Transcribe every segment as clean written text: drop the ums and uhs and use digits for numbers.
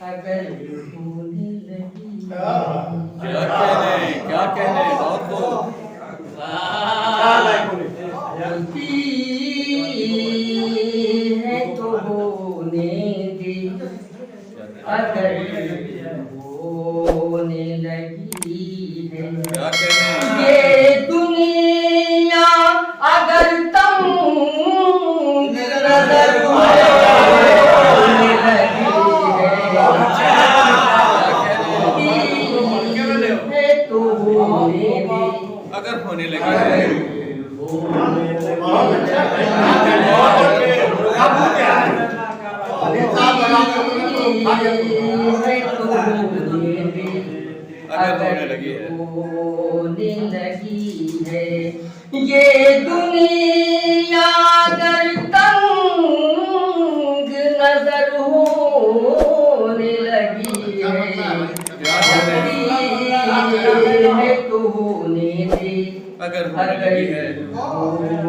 अगर होने लगी क्या कहने बहुत खूब। होती है तो होने दे, अगर होने लगी है क्या कहने ये दुनिया, अगर तंग नजर होने लगी है तो होने दे, अगर होने लगी है अगर होने लगी है होने लगी है ये दुनिया, अगर तंग नजर होने लगी है तो होने दे, अगर होने लगी है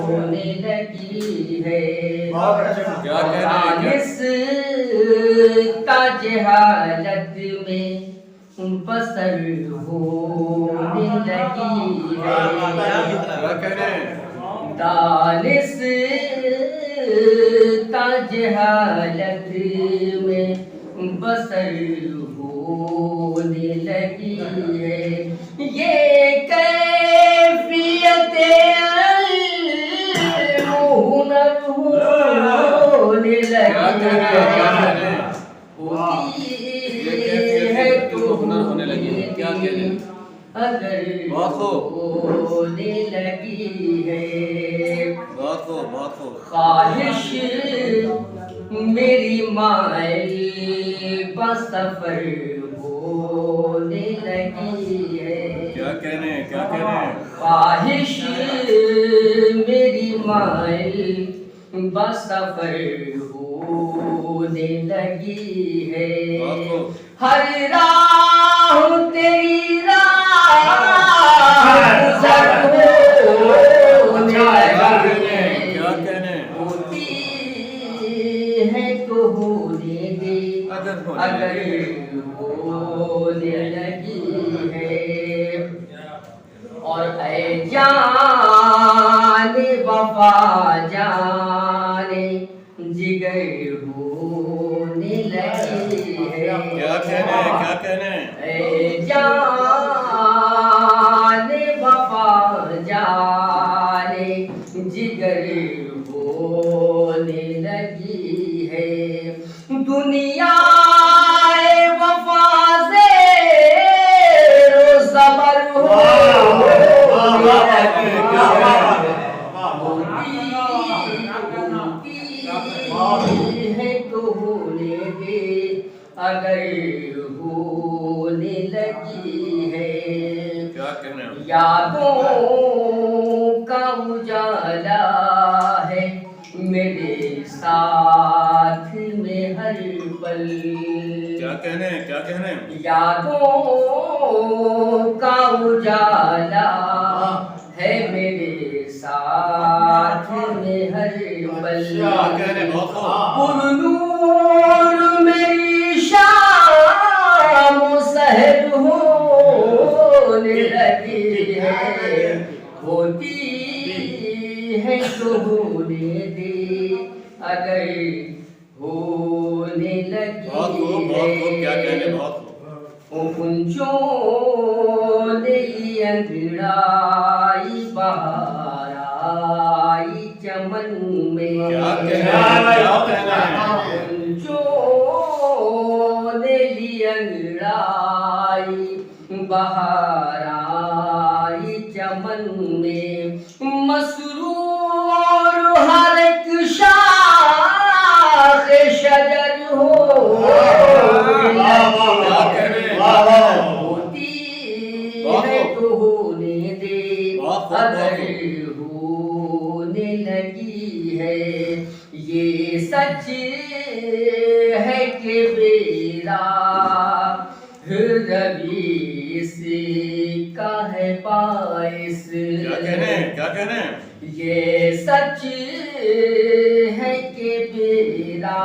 होने लगी है क्या कहने ताज हालत में बसर होने लगी है क्या कहने दानिश ताज हालत में बसर होने लगी है ये कैफियत हुनर होने लगी है है तो हुनर होने लगी है क्या कहने अगर बहुत खूब होने लगी है बहुत खूब ख्वाहिश मेरी माइल बसफर होने लगी है क्या कहने ख्वाहिश मेरी माइल बसफर होने लगी है बहुत खूब हर राह तेरी राह गुजर होने लगी है क्या कहने होती है तो होने दे, अगर होने होने लगी है और ऐ जाने वफा जाने जिगर होने लगी है क्या कहने ऐ जाने वफा जाने जिगर होने लगी है दुनिया वफा से ज़बर होती है तो होने दे, अगर होने लगी है क्या कहने यादों का उजाला है मेरे साथ में हर पल क्या कहने यादों का उजाला है मेरे साथ में हर पल क्या कहने बहुत खूब पुरनूर मेरी शाम सहर होने लगी है होती है तो होने दे, अगर होने बहुत खूब लगी क्या कहने है बहुत खूब कुंजों ने अंगड़ाई बहार आई चमन में क्या कहने कुंजों ने अंगड़ाई बहार आई चमन में मसरूर हर एक शाख शजर हो होती है तो होने दे, अगर होने लगी है ये सच है कि मेरा रवि से का है बाइस क्या कहने ये सच है कि मेरा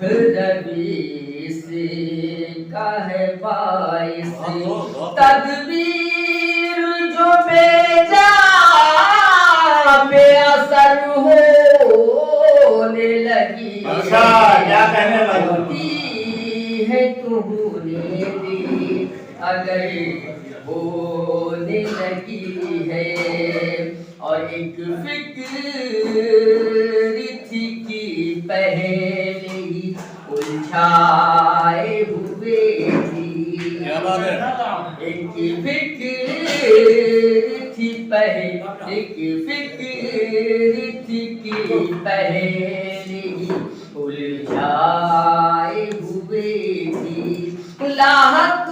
रवि किसी का है बाइस बहुत। तदबीर जो बेजा बेअसर होने लगी अच्छा, क्या कहने लगा? होती है तूने दी अगर होने लगी है और एक फिक्र थी कि पहले ही उलझाए हुए थी क्या बात है? एक फिक्र थी पहले एक फिक्र थी कि पहले ही उलझाए हुए थी लाहक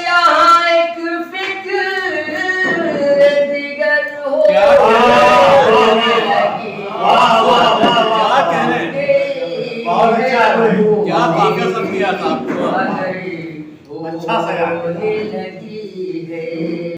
यहाँ एक फिक्र दिगर क्या होने लगी वाह, वाह, वाह, वाह। क्या कहने? बहुत अच्छा है भाई। क्या बाकी सब किया था आपको? अच्छा सा यार। होने लगी है